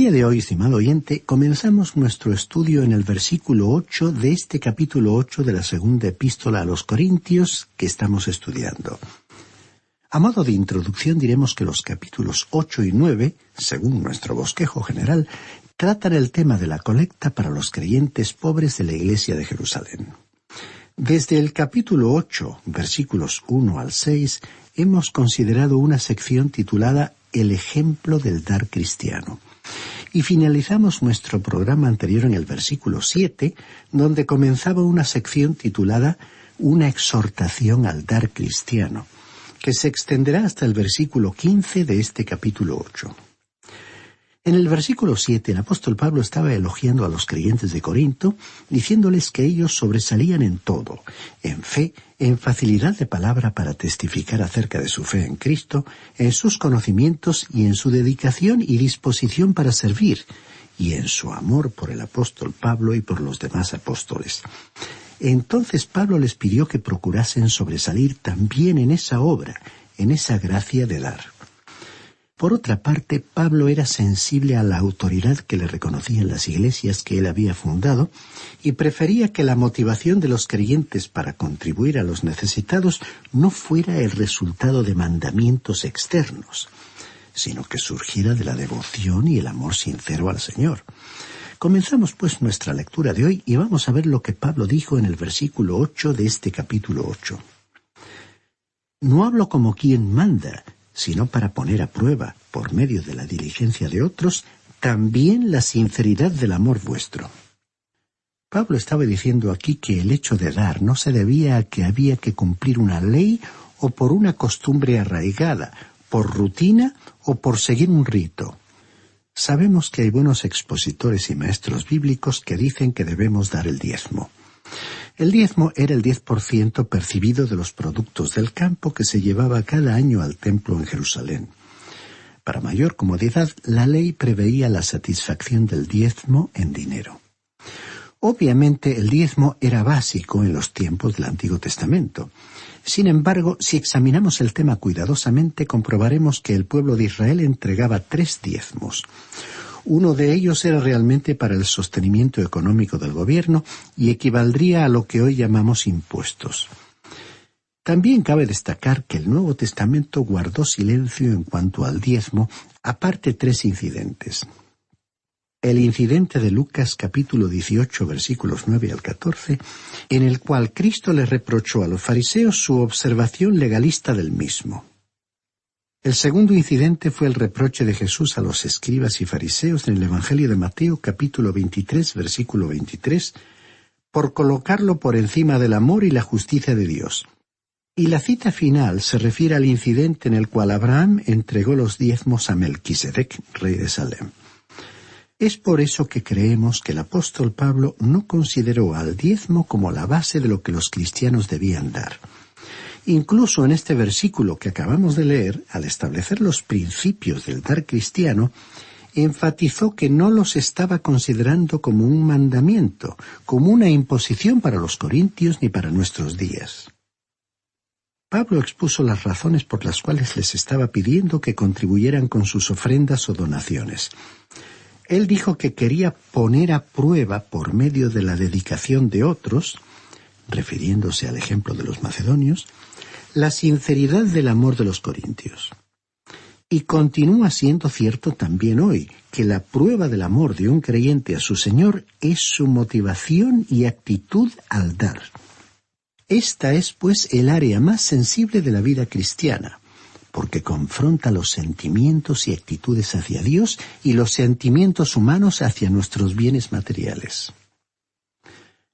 día de hoy, estimado oyente, comenzamos nuestro estudio en el versículo 8 de este capítulo 8 de la segunda epístola a los Corintios que estamos estudiando. A modo de introducción diremos que los capítulos 8 y 9, según nuestro bosquejo general, tratan el tema de la colecta para los creyentes pobres de la Iglesia de Jerusalén. Desde el capítulo 8, versículos 1 al 6, hemos considerado una sección titulada El ejemplo del dar cristiano. Y finalizamos nuestro programa anterior en el versículo 7, donde comenzaba una sección titulada Una exhortación al dar cristiano, que se extenderá hasta el versículo 15 de este capítulo 8. En el versículo 7, el apóstol Pablo estaba elogiando a los creyentes de Corinto, diciéndoles que ellos sobresalían en todo, en fe, en facilidad de palabra para testificar acerca de su fe en Cristo, en sus conocimientos y en su dedicación y disposición para servir, y en su amor por el apóstol Pablo y por los demás apóstoles. Entonces Pablo les pidió que procurasen sobresalir también en esa obra, en esa gracia de dar. Por otra parte, Pablo era sensible a la autoridad que le reconocían las iglesias que él había fundado y prefería que la motivación de los creyentes para contribuir a los necesitados no fuera el resultado de mandamientos externos, sino que surgiera de la devoción y el amor sincero al Señor. Comenzamos pues nuestra lectura de hoy y vamos a ver lo que Pablo dijo en el versículo 8 de este capítulo 8. No hablo como quien manda, sino para poner a prueba, por medio de la diligencia de otros, también la sinceridad del amor vuestro. Pablo estaba diciendo aquí que el hecho de dar no se debía a que había que cumplir una ley o por una costumbre arraigada, por rutina o por seguir un rito. Sabemos que hay buenos expositores y maestros bíblicos que dicen que debemos dar el diezmo. El diezmo era el 10% percibido de los productos del campo que se llevaba cada año al templo en Jerusalén. Para mayor comodidad, la ley preveía la satisfacción del diezmo en dinero. Obviamente, el diezmo era básico en los tiempos del Antiguo Testamento. Sin embargo, si examinamos el tema cuidadosamente, comprobaremos que el pueblo de Israel entregaba 3 diezmos. Uno de ellos era realmente para el sostenimiento económico del gobierno y equivaldría a lo que hoy llamamos impuestos. También cabe destacar que el Nuevo Testamento guardó silencio en cuanto al diezmo, aparte 3 incidentes. El incidente de Lucas capítulo 18 versículos 9 al 14, en el cual Cristo le reprochó a los fariseos su observación legalista del mismo. El segundo incidente fue el reproche de Jesús a los escribas y fariseos en el Evangelio de Mateo, capítulo 23, versículo 23, por colocarlo por encima del amor y la justicia de Dios. Y la cita final se refiere al incidente en el cual Abraham entregó los diezmos a Melquisedec, rey de Salem. Es por eso que creemos que el apóstol Pablo no consideró al diezmo como la base de lo que los cristianos debían dar. Incluso en este versículo que acabamos de leer, al establecer los principios del dar cristiano, enfatizó que no los estaba considerando como un mandamiento, como una imposición para los corintios ni para nuestros días. Pablo expuso las razones por las cuales les estaba pidiendo que contribuyeran con sus ofrendas o donaciones. Él dijo que quería poner a prueba por medio de la dedicación de otros, refiriéndose al ejemplo de los macedonios, la sinceridad del amor de los corintios. Y continúa siendo cierto también hoy, que la prueba del amor de un creyente a su Señor es su motivación y actitud al dar. Esta es, pues, el área más sensible de la vida cristiana, porque confronta los sentimientos y actitudes hacia Dios y los sentimientos humanos hacia nuestros bienes materiales.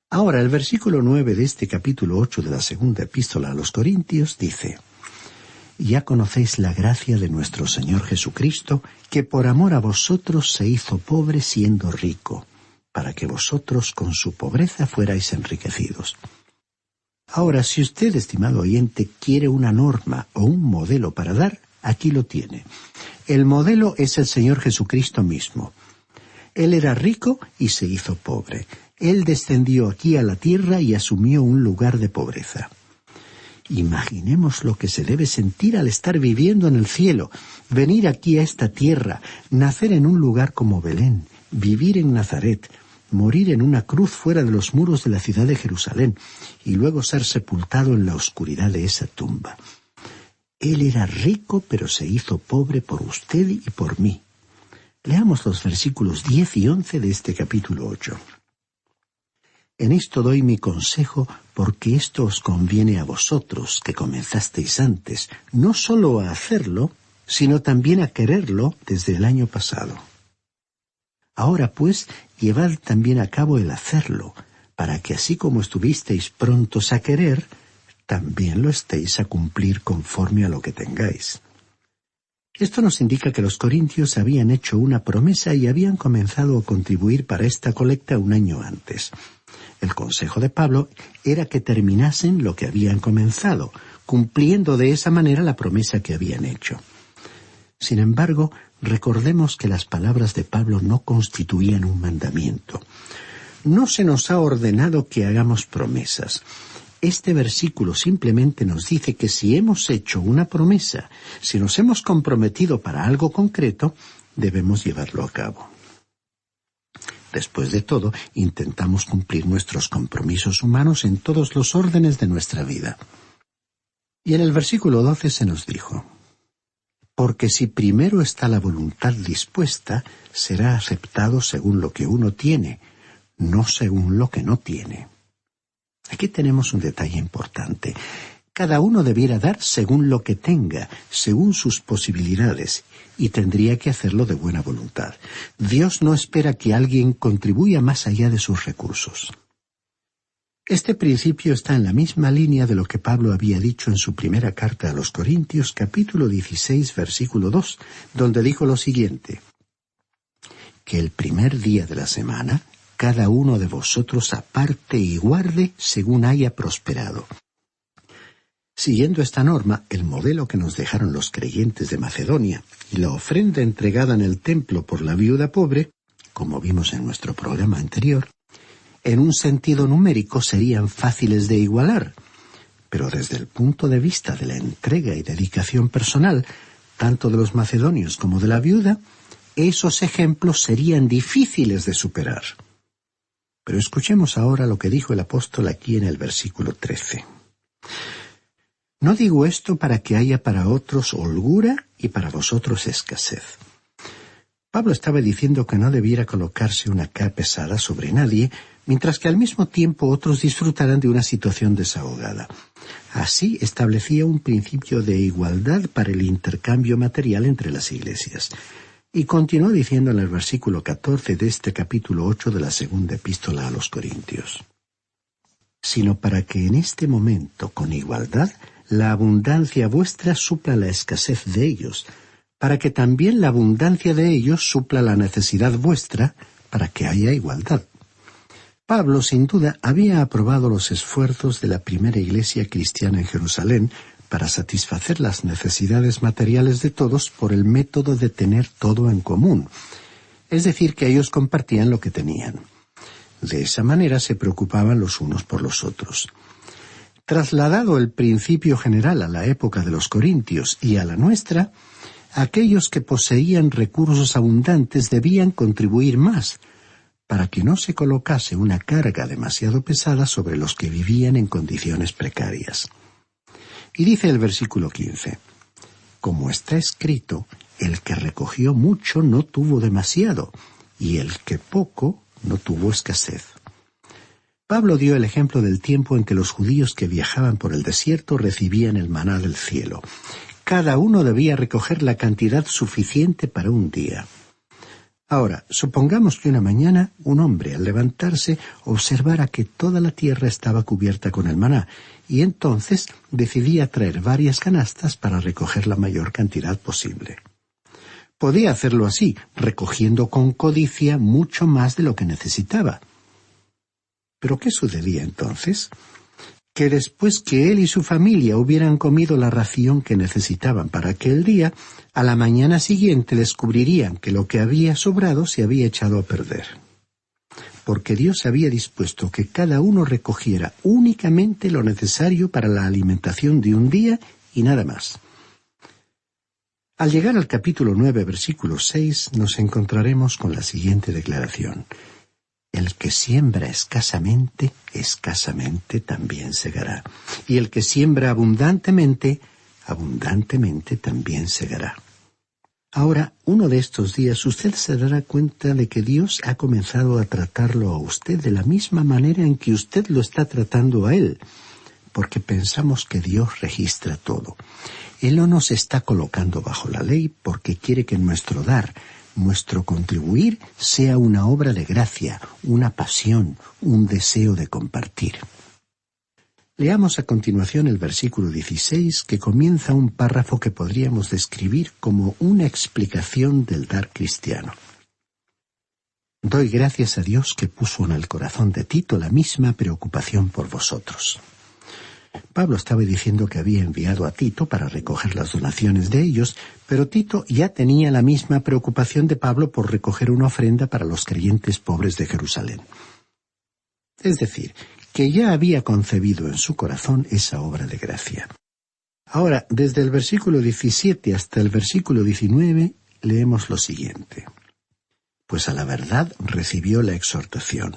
Ahora, el versículo 9 de este capítulo 8 de la segunda epístola a los Corintios dice: Ya conocéis la gracia de nuestro Señor Jesucristo, que por amor a vosotros se hizo pobre siendo rico, para que vosotros con su pobreza fuerais enriquecidos. Ahora, si usted, estimado oyente, quiere una norma o un modelo para dar, aquí lo tiene. El modelo es el Señor Jesucristo mismo. Él era rico y se hizo pobre. Él descendió aquí a la tierra y asumió un lugar de pobreza. Imaginemos lo que se debe sentir al estar viviendo en el cielo, venir aquí a esta tierra, nacer en un lugar como Belén, vivir en Nazaret, morir en una cruz fuera de los muros de la ciudad de Jerusalén y luego ser sepultado en la oscuridad de esa tumba. Él era rico, pero se hizo pobre por usted y por mí. Leamos los versículos 10 y 11 de este capítulo 8. En esto doy mi consejo, porque esto os conviene a vosotros, que comenzasteis antes, no solo a hacerlo, sino también a quererlo desde el año pasado. Ahora pues, llevad también a cabo el hacerlo, para que así como estuvisteis prontos a querer, también lo estéis a cumplir conforme a lo que tengáis. Esto nos indica que los corintios habían hecho una promesa y habían comenzado a contribuir para esta colecta un año antes. El consejo de Pablo era que terminasen lo que habían comenzado, cumpliendo de esa manera la promesa que habían hecho. Sin embargo, recordemos que las palabras de Pablo no constituían un mandamiento. No se nos ha ordenado que hagamos promesas. Este versículo simplemente nos dice que si hemos hecho una promesa, si nos hemos comprometido para algo concreto, debemos llevarlo a cabo. Después de todo, intentamos cumplir nuestros compromisos humanos en todos los órdenes de nuestra vida. Y en el versículo 12 se nos dijo: porque si primero está la voluntad dispuesta, será aceptado según lo que uno tiene, no según lo que no tiene. Aquí tenemos un detalle importante. Cada uno debiera dar según lo que tenga, según sus posibilidades, y tendría que hacerlo de buena voluntad. Dios no espera que alguien contribuya más allá de sus recursos. Este principio está en la misma línea de lo que Pablo había dicho en su primera carta a los Corintios, capítulo 16, versículo 2, donde dijo lo siguiente: que el primer día de la semana cada uno de vosotros aparte y guarde según haya prosperado. Siguiendo esta norma, el modelo que nos dejaron los creyentes de Macedonia y la ofrenda entregada en el templo por la viuda pobre, como vimos en nuestro programa anterior, en un sentido numérico serían fáciles de igualar, pero desde el punto de vista de la entrega y dedicación personal, tanto de los macedonios como de la viuda, esos ejemplos serían difíciles de superar. Pero escuchemos ahora lo que dijo el apóstol aquí en el versículo 13. No digo esto para que haya para otros holgura y para vosotros escasez. Pablo estaba diciendo que no debiera colocarse una carga pesada sobre nadie, mientras que al mismo tiempo otros disfrutaran de una situación desahogada. Así establecía un principio de igualdad para el intercambio material entre las iglesias. Y continuó diciendo en el versículo 14 de este capítulo 8 de la segunda epístola a los Corintios: sino para que en este momento, con igualdad, la abundancia vuestra supla la escasez de ellos, para que también la abundancia de ellos supla la necesidad vuestra, para que haya igualdad. Pablo, sin duda, había aprobado los esfuerzos de la primera iglesia cristiana en Jerusalén para satisfacer las necesidades materiales de todos por el método de tener todo en común, es decir, que ellos compartían lo que tenían. De esa manera se preocupaban los unos por los otros. Trasladado el principio general a la época de los Corintios y a la nuestra, aquellos que poseían recursos abundantes debían contribuir más, para que no se colocase una carga demasiado pesada sobre los que vivían en condiciones precarias. Y dice el versículo 15, como está escrito, el que recogió mucho no tuvo demasiado, y el que poco no tuvo escasez. Pablo dio el ejemplo del tiempo en que los judíos que viajaban por el desierto recibían el maná del cielo. Cada uno debía recoger la cantidad suficiente para un día. Ahora, supongamos que una mañana un hombre, al levantarse, observara que toda la tierra estaba cubierta con el maná, y entonces decidía traer varias canastas para recoger la mayor cantidad posible. Podía hacerlo así, recogiendo con codicia mucho más de lo que necesitaba. ¿Pero qué sucedía entonces? Que después que él y su familia hubieran comido la ración que necesitaban para aquel día, a la mañana siguiente descubrirían que lo que había sobrado se había echado a perder. porque Dios había dispuesto que cada uno recogiera únicamente lo necesario para la alimentación de un día y nada más. Al llegar al capítulo 9, versículo 6, nos encontraremos con la siguiente declaración: el que siembra escasamente, escasamente también segará. Y el que siembra abundantemente, abundantemente también segará. Ahora, uno de estos días usted se dará cuenta de que Dios ha comenzado a tratarlo a usted de la misma manera en que usted lo está tratando a Él, porque pensamos que Dios registra todo. Él no nos está colocando bajo la ley porque quiere que nuestro dar, nuestro contribuir, sea una obra de gracia, una pasión, un deseo de compartir. Leamos a continuación el versículo 16, que comienza un párrafo que podríamos describir como una explicación del dar cristiano. Doy gracias a Dios que puso en el corazón de Tito la misma preocupación por vosotros. Pablo estaba diciendo que había enviado a Tito para recoger las donaciones de ellos, pero Tito ya tenía la misma preocupación de Pablo por recoger una ofrenda para los creyentes pobres de Jerusalén. Es decir, que ya había concebido en su corazón esa obra de gracia. Ahora, desde el versículo 17 hasta el versículo 19, leemos lo siguiente. Pues a la verdad recibió la exhortación,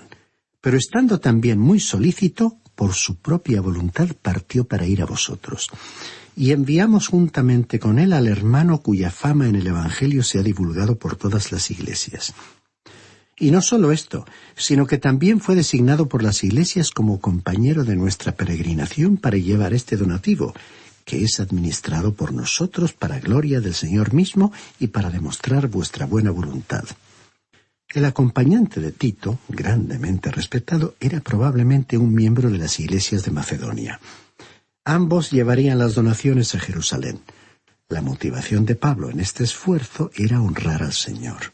pero estando también muy solícito, por su propia voluntad partió para ir a vosotros. Y enviamos juntamente con él al hermano cuya fama en el Evangelio se ha divulgado por todas las iglesias. Y no solo esto, sino que también fue designado por las iglesias como compañero de nuestra peregrinación para llevar este donativo, que es administrado por nosotros para gloria del Señor mismo y para demostrar vuestra buena voluntad. El acompañante de Tito, grandemente respetado, era probablemente un miembro de las iglesias de Macedonia. Ambos llevarían las donaciones a Jerusalén. La motivación de Pablo en este esfuerzo era honrar al Señor.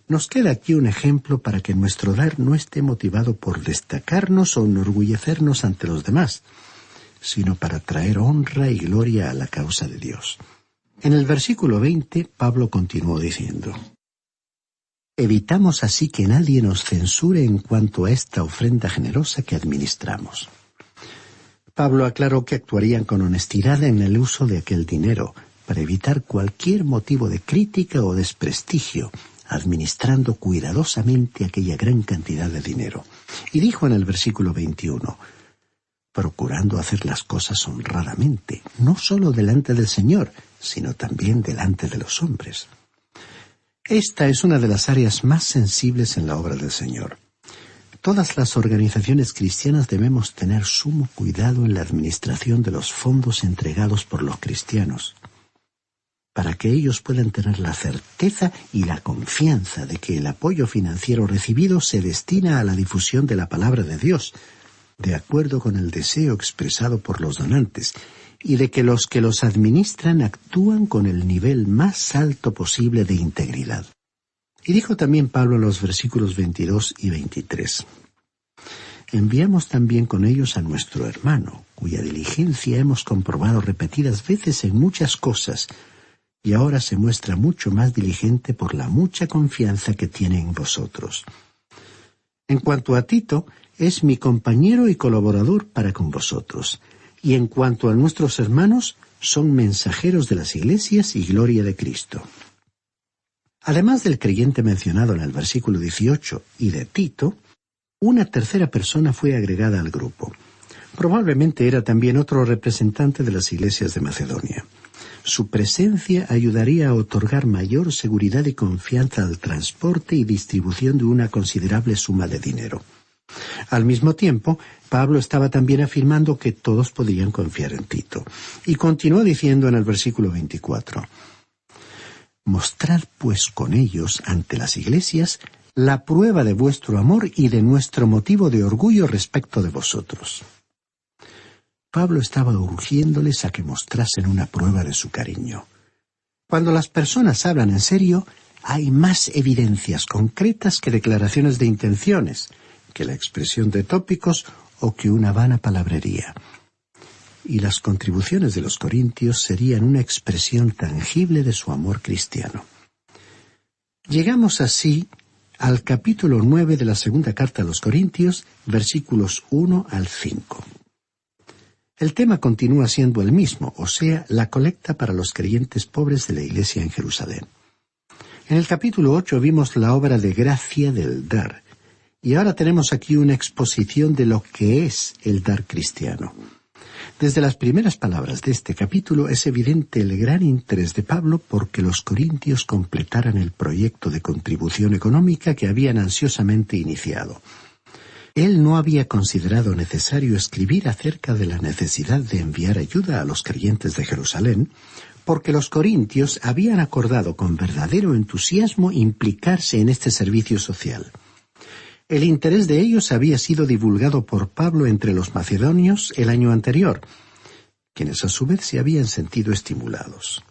Nos queda aquí un ejemplo para que nuestro dar no esté motivado por destacarnos o enorgullecernos ante los demás, sino para traer honra y gloria a la causa de Dios. En el versículo 20, Pablo continuó diciendo: evitamos así que nadie nos censure en cuanto a esta ofrenda generosa que administramos. Pablo aclaró que actuarían con honestidad en el uso de aquel dinero, para evitar cualquier motivo de crítica o desprestigio, administrando cuidadosamente aquella gran cantidad de dinero. Y dijo en el versículo 21, procurando hacer las cosas honradamente, no solo delante del Señor, sino también delante de los hombres. Esta es una de las áreas más sensibles en la obra del Señor. Todas las organizaciones cristianas debemos tener sumo cuidado en la administración de los fondos entregados por los cristianos, para que ellos puedan tener la certeza y la confianza de que el apoyo financiero recibido se destina a la difusión de la palabra de Dios, de acuerdo con el deseo expresado por los donantes, y de que los administran actúan con el nivel más alto posible de integridad. Y dijo también Pablo en los versículos 22 y 23, enviamos también con ellos a nuestro hermano, cuya diligencia hemos comprobado repetidas veces en muchas cosas, y ahora se muestra mucho más diligente por la mucha confianza que tiene en vosotros. En cuanto a Tito, es mi compañero y colaborador para con vosotros, y en cuanto a nuestros hermanos, son mensajeros de las iglesias y gloria de Cristo. Además del creyente mencionado en el versículo 18 y de Tito, una tercera persona fue agregada al grupo. Probablemente era también otro representante de las iglesias de Macedonia. Su presencia ayudaría a otorgar mayor seguridad y confianza al transporte y distribución de una considerable suma de dinero. Al mismo tiempo, Pablo estaba también afirmando que todos podían confiar en Tito. Y continuó diciendo en el versículo 24, mostrad pues con ellos ante las iglesias la prueba de vuestro amor y de nuestro motivo de orgullo respecto de vosotros. Pablo estaba urgiéndoles a que mostrasen una prueba de su cariño. Cuando las personas hablan en serio, hay más evidencias concretas que declaraciones de intenciones, que la expresión de tópicos o que una vana palabrería. Y las contribuciones de los corintios serían una expresión tangible de su amor cristiano. Llegamos así al capítulo 9 de la segunda carta a los Corintios, versículos 1 al 5. El tema continúa siendo el mismo, o sea, la colecta para los creyentes pobres de la iglesia en Jerusalén. En el capítulo 8 vimos la obra de gracia del dar, y ahora tenemos aquí una exposición de lo que es el dar cristiano. Desde las primeras palabras de este capítulo es evidente el gran interés de Pablo porque los corintios completaran el proyecto de contribución económica que habían ansiosamente iniciado. Él no había considerado necesario escribir acerca de la necesidad de enviar ayuda a los creyentes de Jerusalén, porque los corintios habían acordado con verdadero entusiasmo implicarse en este servicio social. El interés de ellos había sido divulgado por Pablo entre los macedonios el año anterior, quienes a su vez se habían sentido estimulados.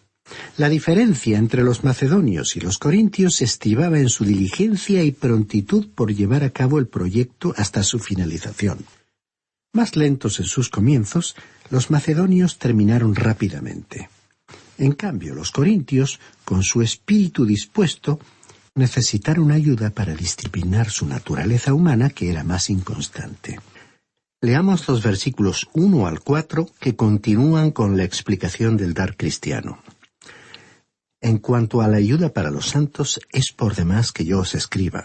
La diferencia entre los macedonios y los corintios estribaba en su diligencia y prontitud por llevar a cabo el proyecto hasta su finalización. Más lentos en sus comienzos, los macedonios terminaron rápidamente. En cambio, los corintios, con su espíritu dispuesto, necesitaron ayuda para disciplinar su naturaleza humana, que era más inconstante. Leamos los versículos 1 al 4 que continúan con la explicación del dar cristiano. En cuanto a la ayuda para los santos, es por demás que yo os escriba,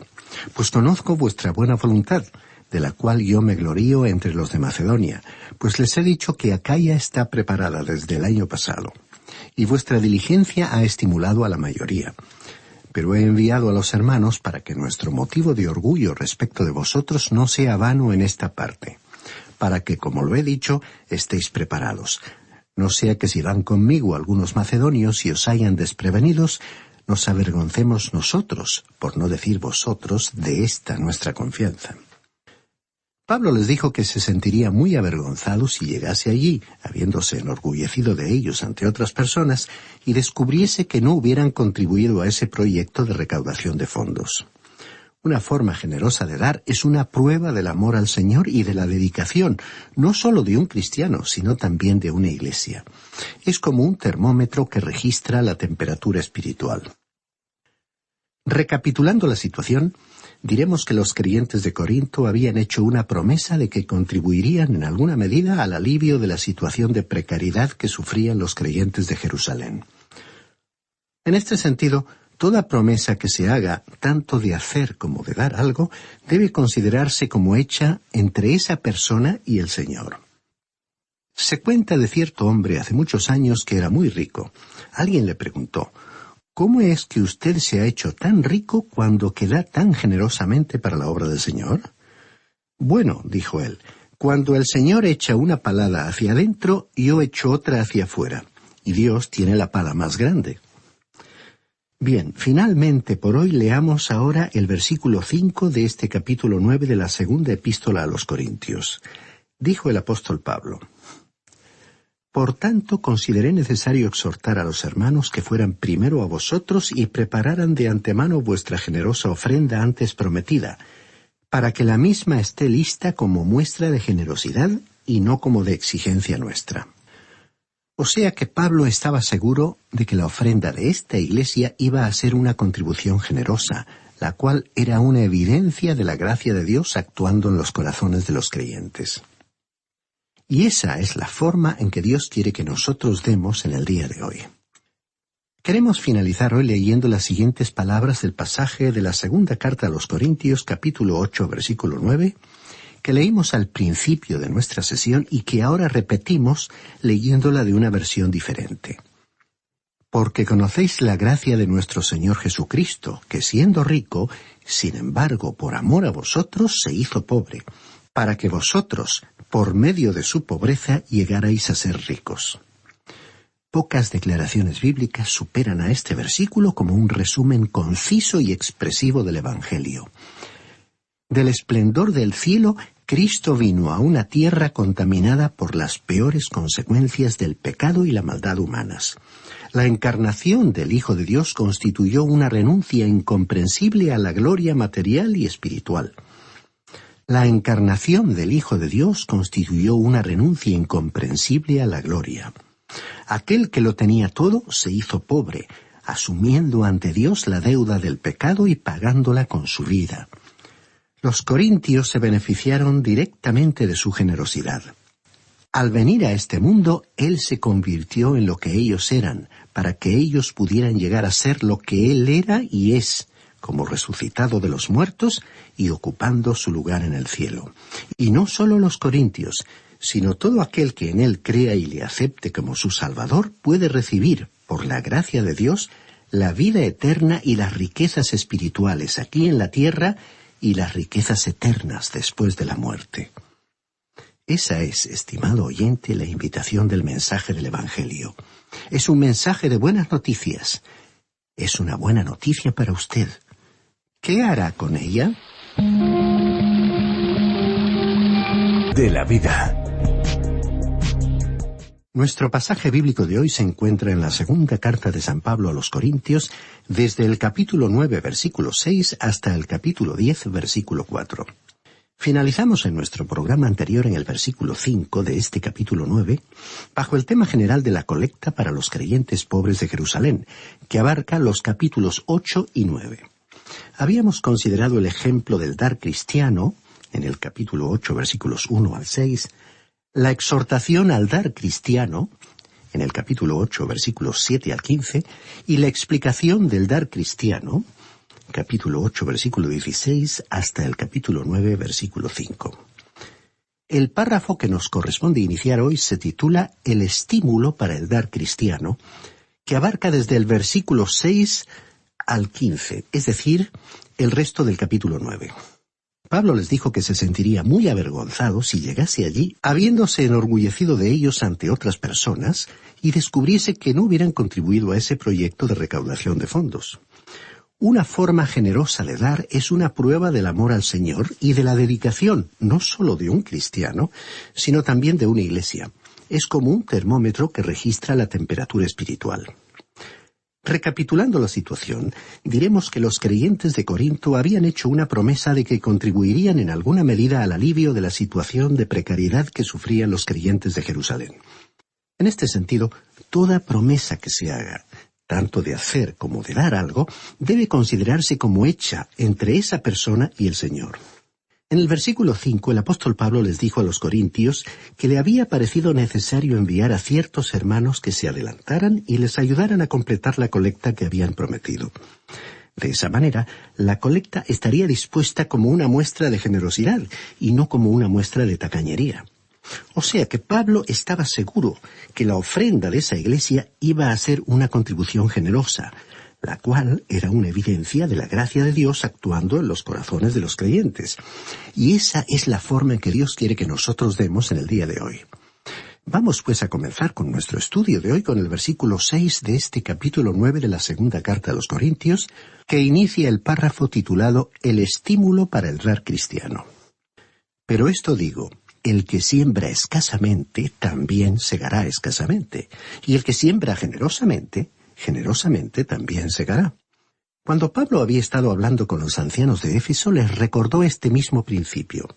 pues conozco vuestra buena voluntad, de la cual yo me glorío entre los de Macedonia, pues les he dicho que Acaya está preparada desde el año pasado, y vuestra diligencia ha estimulado a la mayoría. Pero he enviado a los hermanos para que nuestro motivo de orgullo respecto de vosotros no sea vano en esta parte, para que, como lo he dicho, estéis preparados. No sea que si van conmigo algunos macedonios y os hayan desprevenidos, nos avergoncemos nosotros, por no decir vosotros, de esta nuestra confianza. Pablo les dijo que se sentiría muy avergonzado si llegase allí, habiéndose enorgullecido de ellos ante otras personas, y descubriese que no hubieran contribuido a ese proyecto de recaudación de fondos. Una forma generosa de dar es una prueba del amor al Señor y de la dedicación, no solo de un cristiano, sino también de una iglesia. Es como un termómetro que registra la temperatura espiritual. Recapitulando la situación, diremos que los creyentes de Corinto habían hecho una promesa de que contribuirían en alguna medida al alivio de la situación de precariedad que sufrían los creyentes de Jerusalén. En este sentido, toda promesa que se haga, tanto de hacer como de dar algo, debe considerarse como hecha entre esa persona y el Señor. Se cuenta de cierto hombre hace muchos años que era muy rico. Alguien le preguntó: ¿cómo es que usted se ha hecho tan rico cuando que da tan generosamente para la obra del Señor? Bueno, dijo él, cuando el Señor echa una palada hacia adentro, yo echo otra hacia afuera, y Dios tiene la pala más grande. Bien, finalmente por hoy leamos ahora el versículo 5 de este capítulo 9 de la segunda epístola a los Corintios. Dijo el apóstol Pablo: Por tanto, consideré necesario exhortar a los hermanos que fueran primero a vosotros y prepararan de antemano vuestra generosa ofrenda antes prometida, para que la misma esté lista como muestra de generosidad y no como de exigencia nuestra. O sea que Pablo estaba seguro de que la ofrenda de esta iglesia iba a ser una contribución generosa, la cual era una evidencia de la gracia de Dios actuando en los corazones de los creyentes. Y esa es la forma en que Dios quiere que nosotros demos en el día de hoy. Queremos finalizar hoy leyendo las siguientes palabras del pasaje de la segunda carta a los Corintios, capítulo 8, versículo 9, que leímos al principio de nuestra sesión y que ahora repetimos leyéndola de una versión diferente. Porque conocéis la gracia de nuestro Señor Jesucristo, que siendo rico, sin embargo, por amor a vosotros, se hizo pobre, para que vosotros, por medio de su pobreza, llegarais a ser ricos. Pocas declaraciones bíblicas superan a este versículo como un resumen conciso y expresivo del Evangelio. Del esplendor del cielo, Cristo vino a una tierra contaminada por las peores consecuencias del pecado y la maldad humanas. La encarnación del Hijo de Dios constituyó una renuncia incomprensible a la gloria material y espiritual. La encarnación del Hijo de Dios constituyó una renuncia incomprensible a la gloria. Aquel que lo tenía todo se hizo pobre, asumiendo ante Dios la deuda del pecado y pagándola con su vida. Los corintios se beneficiaron directamente de su generosidad. Al venir a este mundo, Él se convirtió en lo que ellos eran, para que ellos pudieran llegar a ser lo que Él era y es, como resucitado de los muertos y ocupando su lugar en el cielo. Y no solo los corintios, sino todo aquel que en Él crea y le acepte como su Salvador puede recibir, por la gracia de Dios, la vida eterna y las riquezas espirituales aquí en la tierra y las riquezas eternas después de la muerte. Esa es, estimado oyente, la invitación del mensaje del Evangelio. Es un mensaje de buenas noticias. Es una buena noticia para usted. ¿Qué hará con ella? De la vida. Nuestro pasaje bíblico de hoy se encuentra en la segunda carta de San Pablo a los Corintios, desde el capítulo 9, versículo 6, hasta el capítulo 10, versículo 4. Finalizamos en nuestro programa anterior en el versículo 5 de este capítulo 9, bajo el tema general de la colecta para los creyentes pobres de Jerusalén, que abarca los capítulos 8 y 9. Habíamos considerado el ejemplo del dar cristiano, en el capítulo 8, versículos 1 al 6, la exhortación al dar cristiano, en el capítulo 8, versículos 7 al 15, y la explicación del dar cristiano, capítulo 8, versículo 16, hasta el capítulo 9, versículo 5. El párrafo que nos corresponde iniciar hoy se titula El estímulo para el dar cristiano, que abarca desde el versículo 6 al 15, es decir, el resto del capítulo 9. Pablo les dijo que se sentiría muy avergonzado si llegase allí, habiéndose enorgullecido de ellos ante otras personas, y descubriese que no hubieran contribuido a ese proyecto de recaudación de fondos. Una forma generosa de dar es una prueba del amor al Señor y de la dedicación, no solo de un cristiano, sino también de una iglesia. Es como un termómetro que registra la temperatura espiritual. Recapitulando la situación, diremos que los creyentes de Corinto habían hecho una promesa de que contribuirían en alguna medida al alivio de la situación de precariedad que sufrían los creyentes de Jerusalén. En este sentido, toda promesa que se haga, tanto de hacer como de dar algo, debe considerarse como hecha entre esa persona y el Señor. En el versículo 5, el apóstol Pablo les dijo a los corintios que le había parecido necesario enviar a ciertos hermanos que se adelantaran y les ayudaran a completar la colecta que habían prometido. De esa manera, la colecta estaría dispuesta como una muestra de generosidad y no como una muestra de tacañería. O sea que Pablo estaba seguro que la ofrenda de esa iglesia iba a ser una contribución generosa, la cual era una evidencia de la gracia de Dios actuando en los corazones de los creyentes. Y esa es la forma en que Dios quiere que nosotros demos en el día de hoy. Vamos pues a comenzar con nuestro estudio de hoy con el versículo 6 de este capítulo 9 de la segunda carta a los Corintios, que inicia el párrafo titulado El estímulo para el dar cristiano. Pero esto digo, el que siembra escasamente también segará escasamente, y el que siembra generosamente, generosamente también segará. Cuando Pablo había estado hablando con los ancianos de Éfeso, les recordó este mismo principio.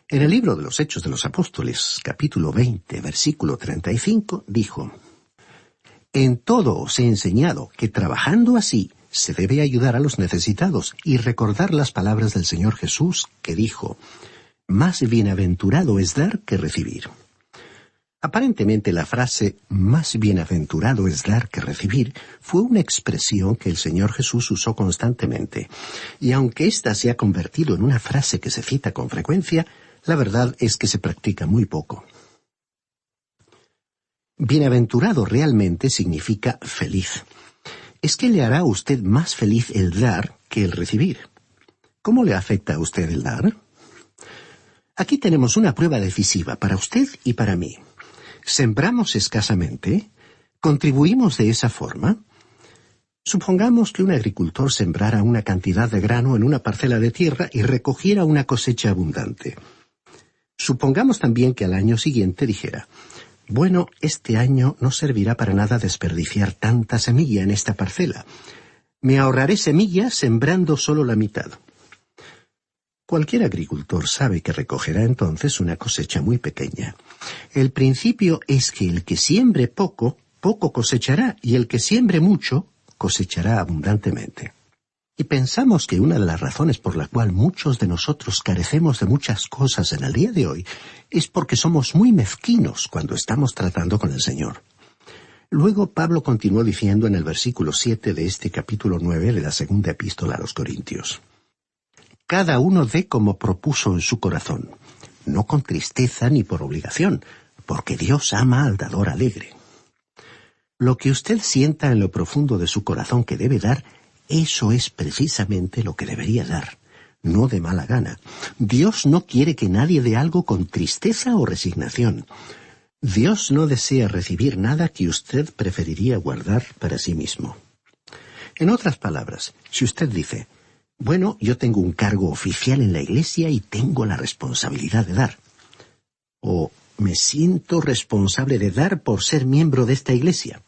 En el libro de los Hechos de los Apóstoles, capítulo 20, versículo 35, dijo: En todo os he enseñado que trabajando así se debe ayudar a los necesitados y recordar las palabras del Señor Jesús, que dijo: Más bienaventurado es dar que recibir. Aparentemente la frase «más bienaventurado es dar que recibir» fue una expresión que el Señor Jesús usó constantemente, y aunque ésta se ha convertido en una frase que se cita con frecuencia, la verdad es que se practica muy poco. Bienaventurado realmente significa feliz. Es que le hará a usted más feliz el dar que el recibir. ¿Cómo le afecta a usted el dar? Aquí tenemos una prueba decisiva para usted y para mí. ¿Sembramos escasamente? ¿Contribuimos de esa forma? Supongamos que un agricultor sembrara una cantidad de grano en una parcela de tierra y recogiera una cosecha abundante. Supongamos también que al año siguiente dijera: bueno, este año no servirá para nada desperdiciar tanta semilla en esta parcela. Me ahorraré semilla sembrando solo la mitad. Cualquier agricultor sabe que recogerá entonces una cosecha muy pequeña. El principio es que el que siembre poco, poco cosechará, y el que siembre mucho, cosechará abundantemente. Y pensamos que una de las razones por la cual muchos de nosotros carecemos de muchas cosas en el día de hoy es porque somos muy mezquinos cuando estamos tratando con el Señor. Luego Pablo continuó diciendo en el versículo 7 de este capítulo 9 de la segunda epístola a los Corintios: Cada uno dé como propuso en su corazón, no con tristeza ni por obligación, porque Dios ama al dador alegre. Lo que usted sienta en lo profundo de su corazón que debe dar, eso es precisamente lo que debería dar, no de mala gana. Dios no quiere que nadie dé algo con tristeza o resignación. Dios no desea recibir nada que usted preferiría guardar para sí mismo. En otras palabras, si usted dice: bueno, yo tengo un cargo oficial en la iglesia y tengo la responsabilidad de dar, o me siento responsable de dar por ser miembro de esta iglesia.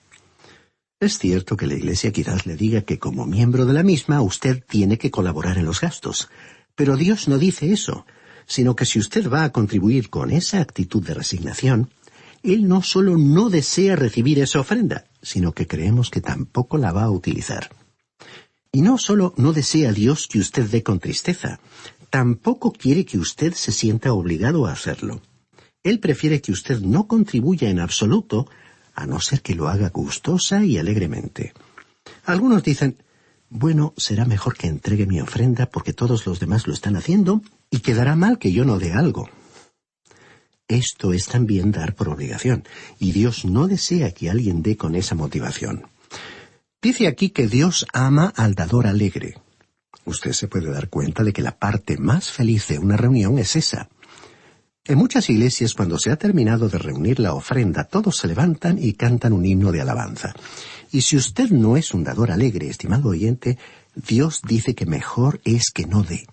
Es cierto que la iglesia quizás le diga que como miembro de la misma usted tiene que colaborar en los gastos, pero Dios no dice eso, sino que si usted va a contribuir con esa actitud de resignación, Él no solo no desea recibir esa ofrenda, sino que creemos que tampoco la va a utilizar. Y no solo no desea Dios que usted dé con tristeza, tampoco quiere que usted se sienta obligado a hacerlo. Él prefiere que usted no contribuya en absoluto, a no ser que lo haga gustosa y alegremente. Algunos dicen: bueno, será mejor que entregue mi ofrenda porque todos los demás lo están haciendo y quedará mal que yo no dé algo. Esto es también dar por obligación, y Dios no desea que alguien dé con esa motivación. Dice aquí que Dios ama al dador alegre. Usted se puede dar cuenta de que la parte más feliz de una reunión es esa. En muchas iglesias, cuando se ha terminado de reunir la ofrenda, todos se levantan y cantan un himno de alabanza. Y si usted no es un dador alegre, estimado oyente, Dios dice que mejor es que no dé.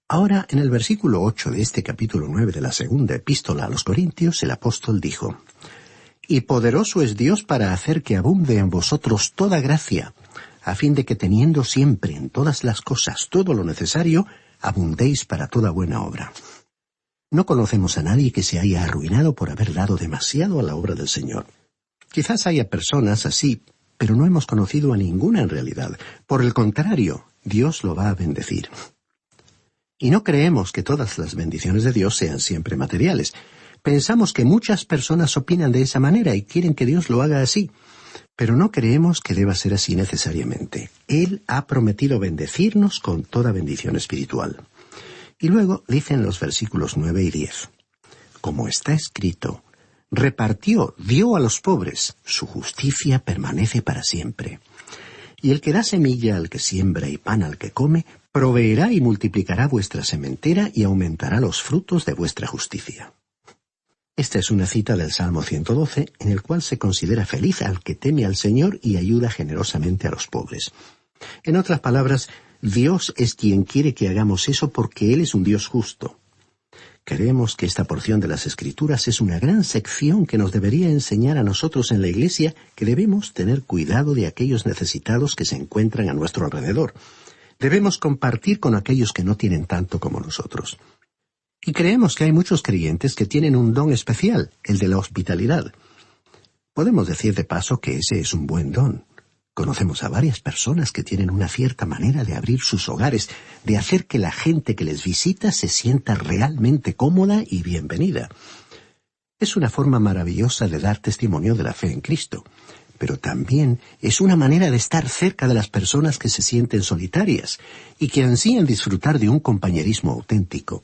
Ahora, en el versículo 8 de este capítulo 9 de la segunda epístola a los Corintios, el apóstol dijo: Y poderoso es Dios para hacer que abunde en vosotros toda gracia, a fin de que teniendo siempre en todas las cosas todo lo necesario, abundéis para toda buena obra. No conocemos a nadie que se haya arruinado por haber dado demasiado a la obra del Señor. Quizás haya personas así, pero no hemos conocido a ninguna en realidad. Por el contrario, Dios lo va a bendecir. Y no creemos que todas las bendiciones de Dios sean siempre materiales. Pensamos que muchas personas opinan de esa manera y quieren que Dios lo haga así. Pero no creemos que deba ser así necesariamente. Él ha prometido bendecirnos con toda bendición espiritual. Y luego dicen los versículos 9 y 10. Como está escrito: repartió, dio a los pobres, su justicia permanece para siempre. Y el que da semilla al que siembra y pan al que come, proveerá y multiplicará vuestra sementera y aumentará los frutos de vuestra justicia. Esta es una cita del Salmo 112, en el cual se considera feliz al que teme al Señor y ayuda generosamente a los pobres. En otras palabras, Dios es quien quiere que hagamos eso porque Él es un Dios justo. Creemos que esta porción de las Escrituras es una gran sección que nos debería enseñar a nosotros en la Iglesia que debemos tener cuidado de aquellos necesitados que se encuentran a nuestro alrededor. Debemos compartir con aquellos que no tienen tanto como nosotros. Y creemos que hay muchos creyentes que tienen un don especial, el de la hospitalidad. Podemos decir de paso que ese es un buen don. Conocemos a varias personas que tienen una cierta manera de abrir sus hogares, de hacer que la gente que les visita se sienta realmente cómoda y bienvenida. Es una forma maravillosa de dar testimonio de la fe en Cristo, pero también es una manera de estar cerca de las personas que se sienten solitarias y que ansían disfrutar de un compañerismo auténtico.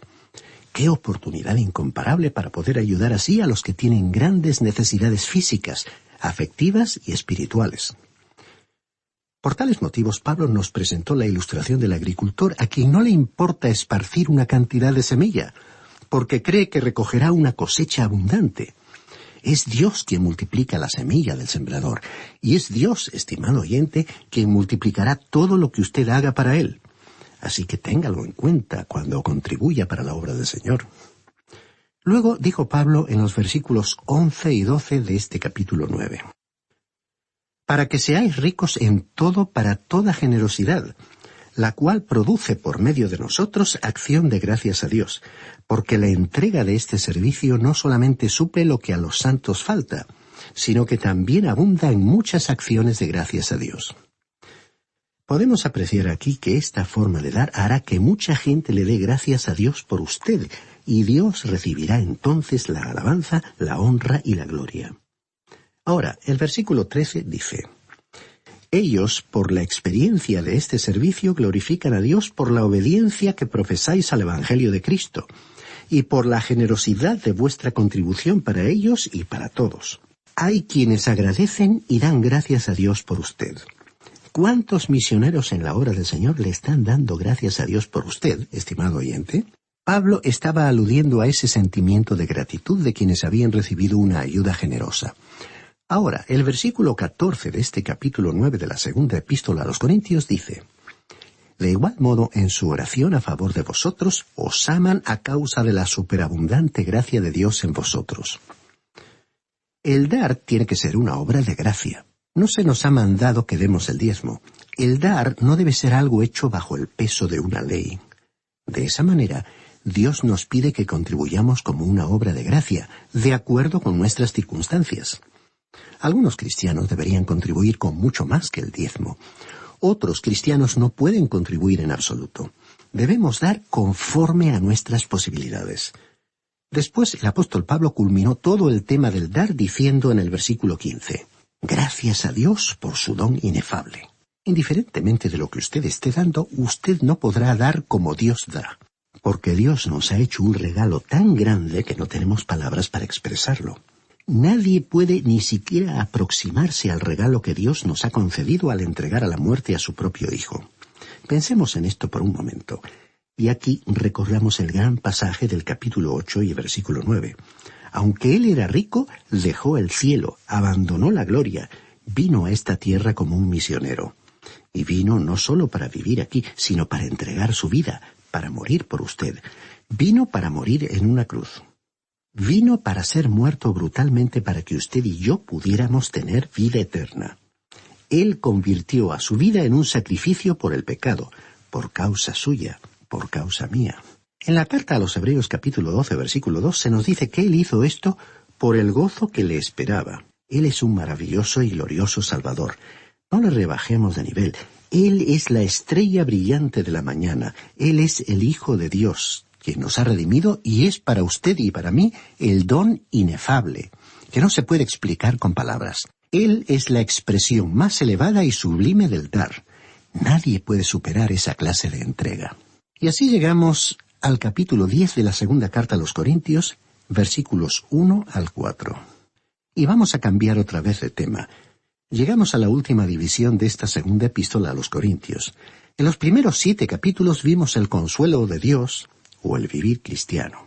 ¡Qué oportunidad incomparable para poder ayudar así a los que tienen grandes necesidades físicas, afectivas y espirituales! Por tales motivos, Pablo nos presentó la ilustración del agricultor a quien no le importa esparcir una cantidad de semilla, porque cree que recogerá una cosecha abundante. Es Dios quien multiplica la semilla del sembrador, y es Dios, estimado oyente, quien multiplicará todo lo que usted haga para Él. Así que téngalo en cuenta cuando contribuya para la obra del Señor. Luego dijo Pablo en los versículos 11 y 12 de este capítulo 9. Para que seáis ricos en todo para toda generosidad, la cual produce por medio de nosotros acción de gracias a Dios, porque la entrega de este servicio no solamente suple lo que a los santos falta, sino que también abunda en muchas acciones de gracias a Dios. Podemos apreciar aquí que esta forma de dar hará que mucha gente le dé gracias a Dios por usted, y Dios recibirá entonces la alabanza, la honra y la gloria. Ahora, el versículo 13 dice: ellos, por la experiencia de este servicio, glorifican a Dios por la obediencia que profesáis al Evangelio de Cristo, y por la generosidad de vuestra contribución para ellos y para todos. Hay quienes agradecen y dan gracias a Dios por usted. ¿Cuántos misioneros en la obra del Señor le están dando gracias a Dios por usted, estimado oyente? Pablo estaba aludiendo a ese sentimiento de gratitud de quienes habían recibido una ayuda generosa. Ahora, el versículo 14 de este capítulo 9 de la segunda epístola a los Corintios dice: de igual modo, en su oración a favor de vosotros, os aman a causa de la superabundante gracia de Dios en vosotros. El dar tiene que ser una obra de gracia. No se nos ha mandado que demos el diezmo. El dar no debe ser algo hecho bajo el peso de una ley. De esa manera, Dios nos pide que contribuyamos como una obra de gracia, de acuerdo con nuestras circunstancias. Algunos cristianos deberían contribuir con mucho más que el diezmo. Otros cristianos no pueden contribuir en absoluto. Debemos dar conforme a nuestras posibilidades. Después, el apóstol Pablo culminó todo el tema del dar diciendo en el versículo 15: gracias a Dios por su don inefable. Indiferentemente de lo que usted esté dando, usted no podrá dar como Dios da, porque Dios nos ha hecho un regalo tan grande que no tenemos palabras para expresarlo. Nadie puede ni siquiera aproximarse al regalo que Dios nos ha concedido al entregar a la muerte a su propio Hijo. Pensemos en esto por un momento. Y aquí recordamos el gran pasaje del capítulo 8 y versículo 9. Aunque él era rico, dejó el cielo, abandonó la gloria, vino a esta tierra como un misionero. Y vino no solo para vivir aquí, sino para entregar su vida, para morir por usted. Vino para morir en una cruz. Vino para ser muerto brutalmente para que usted y yo pudiéramos tener vida eterna. Él convirtió a su vida en un sacrificio por el pecado, por causa suya, por causa mía. En la carta a los Hebreos capítulo 12, versículo 2, se nos dice que Él hizo esto por el gozo que le esperaba. Él es un maravilloso y glorioso Salvador. No le rebajemos de nivel. Él es la estrella brillante de la mañana. Él es el Hijo de Dios, quien nos ha redimido, y es para usted y para mí el don inefable, que no se puede explicar con palabras. Él es la expresión más elevada y sublime del dar. Nadie puede superar esa clase de entrega. Y así llegamos al capítulo 10 de la segunda carta a los Corintios, versículos 1 al 4. Y vamos a cambiar otra vez de tema. Llegamos a la última división de esta segunda epístola a los Corintios. En los primeros 7 capítulos vimos el consuelo de Dios, o el vivir cristiano.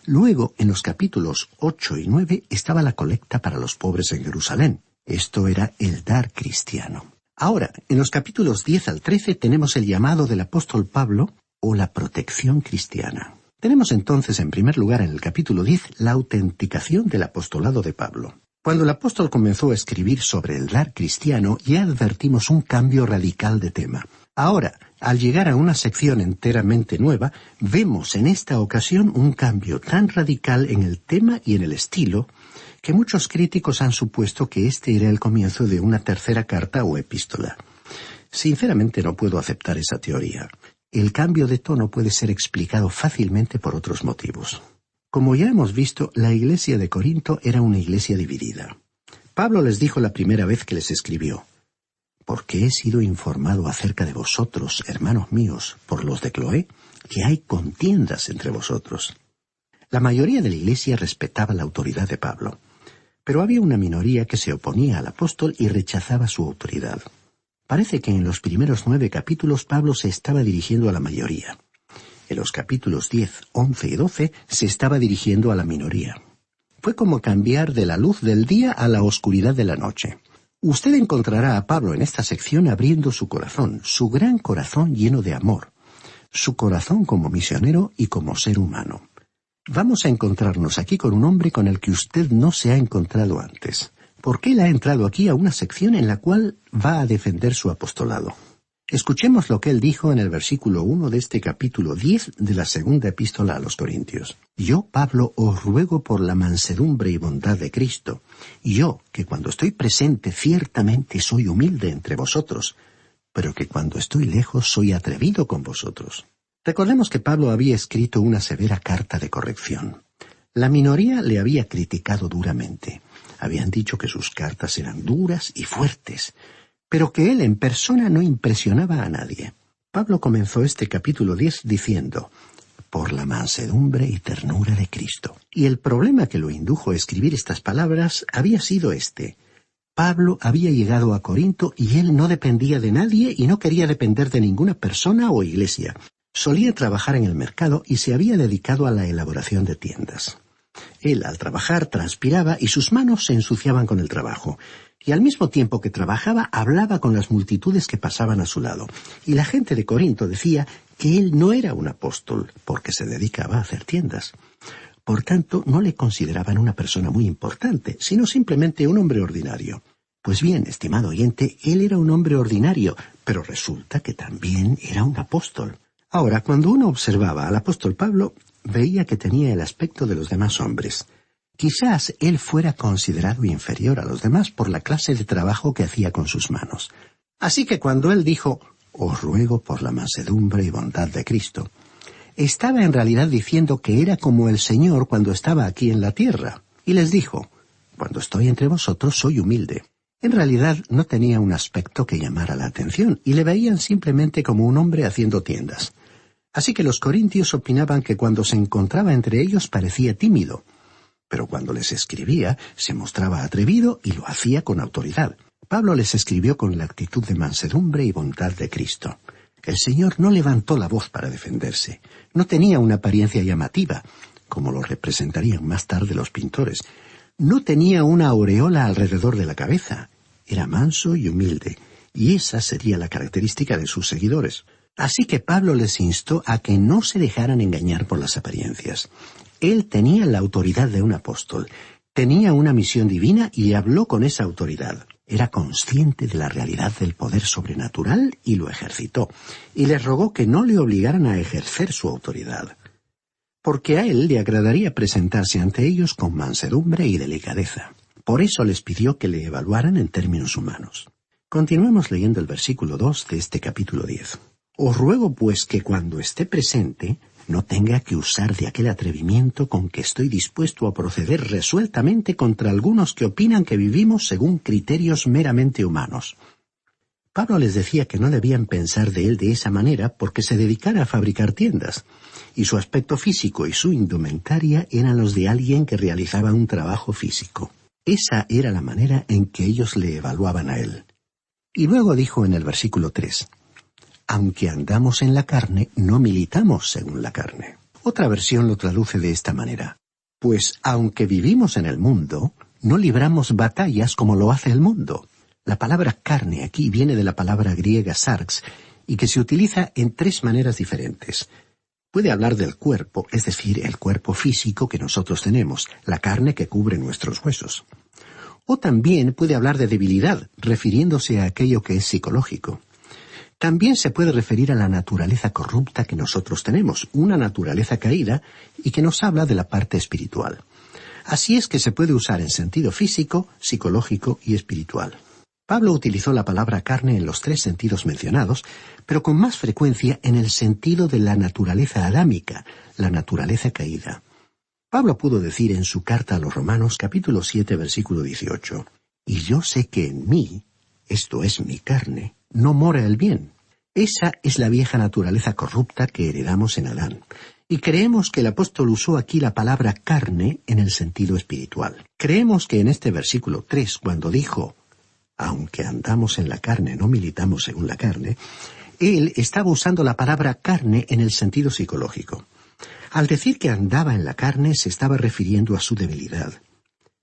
Luego, en los capítulos 8 y 9, estaba la colecta para los pobres en Jerusalén. Esto era el dar cristiano. Ahora, en los capítulos 10 al 13, tenemos el llamado del apóstol Pablo, o la protección cristiana. Tenemos entonces, en primer lugar, en el capítulo 10, la autenticación del apostolado de Pablo. Cuando el apóstol comenzó a escribir sobre el dar cristiano, ya advertimos un cambio radical de tema. Ahora, al llegar a una sección enteramente nueva, vemos en esta ocasión un cambio tan radical en el tema y en el estilo, que muchos críticos han supuesto que este era el comienzo de una tercera carta o epístola. Sinceramente no puedo aceptar esa teoría. El cambio de tono puede ser explicado fácilmente por otros motivos. Como ya hemos visto, la iglesia de Corinto era una iglesia dividida. Pablo les dijo la primera vez que les escribió: «Porque he sido informado acerca de vosotros, hermanos míos, por los de Cloé, que hay contiendas entre vosotros». La mayoría de la iglesia respetaba la autoridad de Pablo, pero había una minoría que se oponía al apóstol y rechazaba su autoridad. Parece que en los primeros 9 capítulos Pablo se estaba dirigiendo a la mayoría. En los capítulos 10, 11 y 12 se estaba dirigiendo a la minoría. Fue como cambiar de la luz del día a la oscuridad de la noche. Usted encontrará a Pablo en esta sección abriendo su corazón, su gran corazón lleno de amor, su corazón como misionero y como ser humano. Vamos a encontrarnos aquí con un hombre con el que usted no se ha encontrado antes, porque él ha entrado aquí a una sección en la cual va a defender su apostolado. Escuchemos lo que él dijo en el versículo 1 de este capítulo 10 de la segunda epístola a los Corintios. «Yo, Pablo, os ruego por la mansedumbre y bondad de Cristo, yo, que cuando estoy presente ciertamente soy humilde entre vosotros, pero que cuando estoy lejos soy atrevido con vosotros. Recordemos que Pablo había escrito una severa carta de corrección. La minoría le había criticado duramente. Habían dicho que sus cartas eran duras y fuertes, pero que él en persona no impresionaba a nadie. Pablo comenzó este capítulo 10 diciendo: por la mansedumbre y ternura de Cristo. Y el problema que lo indujo a escribir estas palabras había sido este: Pablo había llegado a Corinto y él no dependía de nadie y no quería depender de ninguna persona o iglesia. Solía trabajar en el mercado y se había dedicado a la elaboración de tiendas. Él, al trabajar, transpiraba y sus manos se ensuciaban con el trabajo. Y al mismo tiempo que trabajaba, hablaba con las multitudes que pasaban a su lado. Y la gente de Corinto decía que él no era un apóstol, porque se dedicaba a hacer tiendas. Por tanto, no le consideraban una persona muy importante, sino simplemente un hombre ordinario. Pues bien, estimado oyente, él era un hombre ordinario, pero resulta que también era un apóstol. Ahora, cuando uno observaba al apóstol Pablo, veía que tenía el aspecto de los demás hombres. Quizás él fuera considerado inferior a los demás por la clase de trabajo que hacía con sus manos. Así que cuando él dijo: os ruego por la mansedumbre y bondad de Cristo, estaba en realidad diciendo que era como el Señor cuando estaba aquí en la tierra. Y les dijo: cuando estoy entre vosotros soy humilde. En realidad no tenía un aspecto que llamara la atención, y le veían simplemente como un hombre haciendo tiendas. Así que los corintios opinaban que cuando se encontraba entre ellos parecía tímido, pero cuando les escribía se mostraba atrevido y lo hacía con autoridad. Pablo les escribió con la actitud de mansedumbre y bondad de Cristo. El Señor no levantó la voz para defenderse. No tenía una apariencia llamativa, como lo representarían más tarde los pintores. No tenía una aureola alrededor de la cabeza. Era manso y humilde, y esa sería la característica de sus seguidores. Así que Pablo les instó a que no se dejaran engañar por las apariencias. Él tenía la autoridad de un apóstol, tenía una misión divina y habló con esa autoridad. Era consciente de la realidad del poder sobrenatural y lo ejercitó, y les rogó que no le obligaran a ejercer su autoridad, porque a él le agradaría presentarse ante ellos con mansedumbre y delicadeza. Por eso les pidió que le evaluaran en términos humanos. Continuemos leyendo el versículo 2 de este capítulo 10. Os ruego pues que cuando esté presente no tenga que usar de aquel atrevimiento con que estoy dispuesto a proceder resueltamente contra algunos que opinan que vivimos según criterios meramente humanos. Pablo les decía que no debían pensar de él de esa manera porque se dedicara a fabricar tiendas, y su aspecto físico y su indumentaria eran los de alguien que realizaba un trabajo físico. Esa era la manera en que ellos le evaluaban a él. Y luego dijo en el versículo 3, aunque andamos en la carne, no militamos según la carne. Otra versión lo traduce de esta manera: pues aunque vivimos en el mundo, no libramos batallas como lo hace el mundo. La palabra carne aquí viene de la palabra griega sarx, y que se utiliza en tres maneras diferentes. Puede hablar del cuerpo, es decir, el cuerpo físico que nosotros tenemos, la carne que cubre nuestros huesos. O también puede hablar de debilidad, refiriéndose a aquello que es psicológico. También se puede referir a la naturaleza corrupta que nosotros tenemos, una naturaleza caída, y que nos habla de la parte espiritual. Así es que se puede usar en sentido físico, psicológico y espiritual. Pablo utilizó la palabra carne en los tres sentidos mencionados, pero con más frecuencia en el sentido de la naturaleza adámica, la naturaleza caída. Pablo pudo decir en su carta a los Romanos, capítulo 7, versículo 18, «Y yo sé que en mí, esto es mi carne, no mora el bien». Esa es la vieja naturaleza corrupta que heredamos en Adán. Y creemos que el apóstol usó aquí la palabra carne en el sentido espiritual. Creemos que en este versículo 3, cuando dijo, aunque andamos en la carne, no militamos según la carne, él estaba usando la palabra carne en el sentido psicológico. Al decir que andaba en la carne, se estaba refiriendo a su debilidad.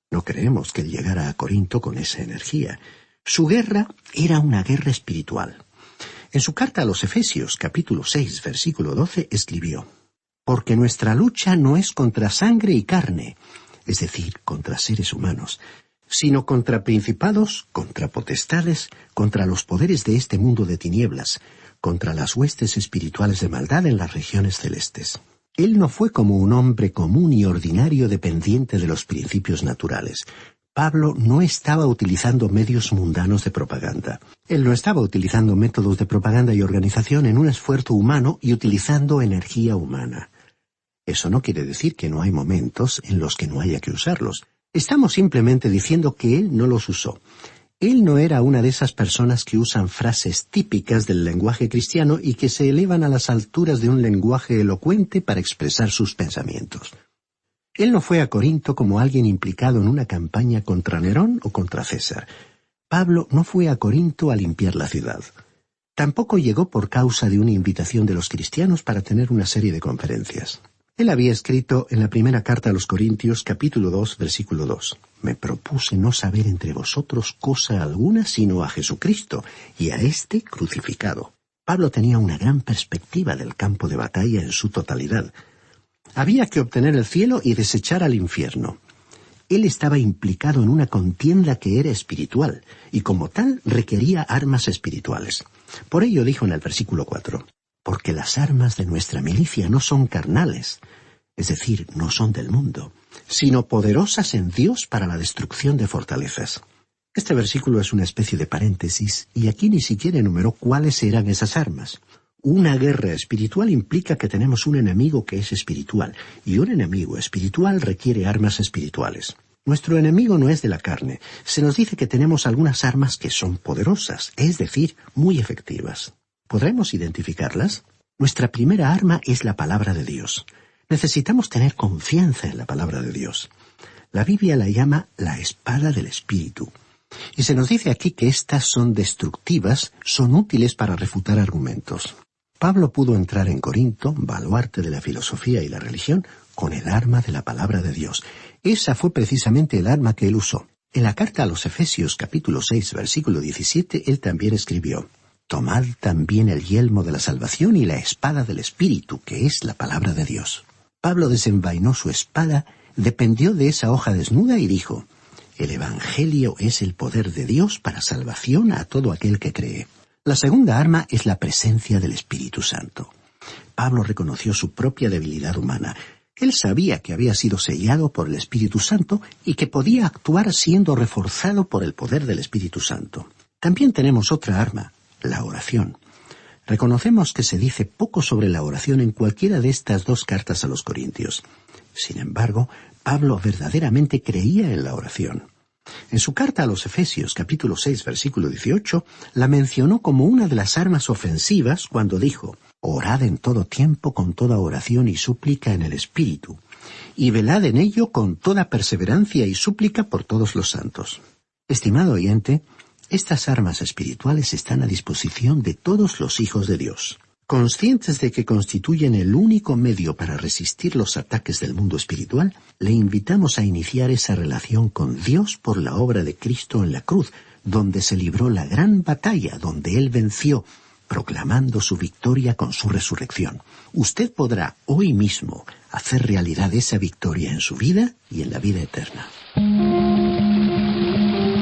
No creemos que él llegara a Corinto con esa energía. Su guerra era una guerra espiritual. En su carta a los Efesios, capítulo 6, versículo 12, escribió, «Porque nuestra lucha no es contra sangre y carne, es decir, contra seres humanos, sino contra principados, contra potestades, contra los poderes de este mundo de tinieblas, contra las huestes espirituales de maldad en las regiones celestes». Él no fue como un hombre común y ordinario dependiente de los principios naturales. Pablo no estaba utilizando medios mundanos de propaganda. Él no estaba utilizando métodos de propaganda y organización en un esfuerzo humano y utilizando energía humana. Eso no quiere decir que no hay momentos en los que no haya que usarlos. Estamos simplemente diciendo que él no los usó. Él no era una de esas personas que usan frases típicas del lenguaje cristiano y que se elevan a las alturas de un lenguaje elocuente para expresar sus pensamientos. Él no fue a Corinto como alguien implicado en una campaña contra Nerón o contra César. Pablo no fue a Corinto a limpiar la ciudad. Tampoco llegó por causa de una invitación de los cristianos para tener una serie de conferencias. Él había escrito en la primera carta a los Corintios, capítulo 2, versículo 2, «Me propuse no saber entre vosotros cosa alguna sino a Jesucristo, y a éste crucificado». Pablo tenía una gran perspectiva del campo de batalla en su totalidad. Había que obtener el cielo y desechar al infierno. Él estaba implicado en una contienda que era espiritual, y como tal requería armas espirituales. Por ello dijo en el versículo 4, «Porque las armas de nuestra milicia no son carnales, es decir, no son del mundo, sino poderosas en Dios para la destrucción de fortalezas». Este versículo es una especie de paréntesis, y aquí ni siquiera enumeró cuáles eran esas armas. Una guerra espiritual implica que tenemos un enemigo que es espiritual, y un enemigo espiritual requiere armas espirituales. Nuestro enemigo no es de la carne. Se nos dice que tenemos algunas armas que son poderosas, es decir, muy efectivas. ¿Podremos identificarlas? Nuestra primera arma es la palabra de Dios. Necesitamos tener confianza en la palabra de Dios. La Biblia la llama la espada del Espíritu. Y se nos dice aquí que estas son destructivas, son útiles para refutar argumentos. Pablo pudo entrar en Corinto, baluarte de la filosofía y la religión, con el arma de la palabra de Dios. Esa fue precisamente el arma que él usó. En la carta a los Efesios, capítulo 6, versículo 17, él también escribió, «Tomad también el yelmo de la salvación y la espada del Espíritu, que es la palabra de Dios». Pablo desenvainó su espada, dependió de esa hoja desnuda y dijo, «El Evangelio es el poder de Dios para salvación a todo aquel que cree». La segunda arma es la presencia del Espíritu Santo. Pablo reconoció su propia debilidad humana. Él sabía que había sido sellado por el Espíritu Santo y que podía actuar siendo reforzado por el poder del Espíritu Santo. También tenemos otra arma, la oración. Reconocemos que se dice poco sobre la oración en cualquiera de estas dos cartas a los Corintios. Sin embargo, Pablo verdaderamente creía en la oración. En su carta a los Efesios, capítulo 6, versículo 18, la mencionó como una de las armas ofensivas cuando dijo, «Orad en todo tiempo con toda oración y súplica en el Espíritu, y velad en ello con toda perseverancia y súplica por todos los santos». Estimado oyente, estas armas espirituales están a disposición de todos los hijos de Dios. Conscientes de que constituyen el único medio para resistir los ataques del mundo espiritual, le invitamos a iniciar esa relación con Dios por la obra de Cristo en la cruz, donde se libró la gran batalla, donde Él venció, proclamando su victoria con su resurrección. Usted podrá hoy mismo hacer realidad esa victoria en su vida y en la vida eterna.